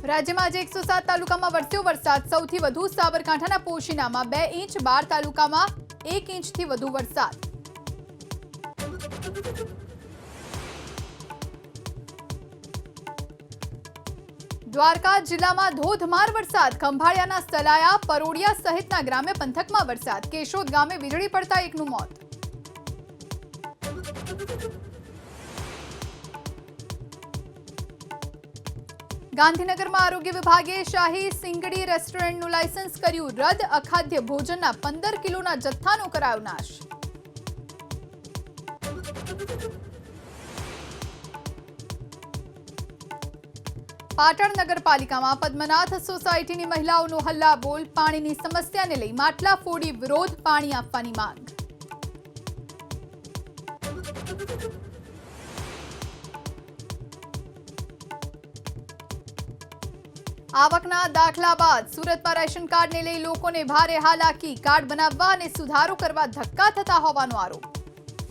રાજ્યમાં આજે 107 તાલુકામાં વરસ્યો વરસાદ. સૌથી વધુ સાબરકાંઠાના પોશીનામાં 2 ઇંચ, 12 તાલુકામાં 1 ઇંચથી વધુ વરસાદ. દ્વારકા જિલ્લામાં ધોધમાર વરસાદ. ખંભાળિયાના સલાયા, પરોડિયા સહિતના ગ્રામ્ય પંથકમાં વરસાદ. કેશોદ ગામે વીજળી પડતા એકનું મોત. ગાંધીનગરમાં આરોગ્ય વિભાગે શાહી સિંગડી રેસ્ટોરન્ટનું લાયસન્સ કર્યું રદ. અખાદ્ય ભોજનના 15 કિલોના જથ્થાનો કરાયો નાશ. પાટણ નગરપાલિકામાં પદ્મનાથ સોસાયટીની મહિલાઓનો હલ્લાબોલ. પાણીની સમસ્યાને લઈ માટલા ફોડી વિરોધ. પાણી આપવાની માંગ. આવકના દાખલા બાદ સુરતમાં રેશન કાર્ડને લઈ લોકોને ભારે હાલાકી. કાર્ડ બનાવવા અને સુધારો કરવા ધક્કા થતા હોવાનો આરોપ.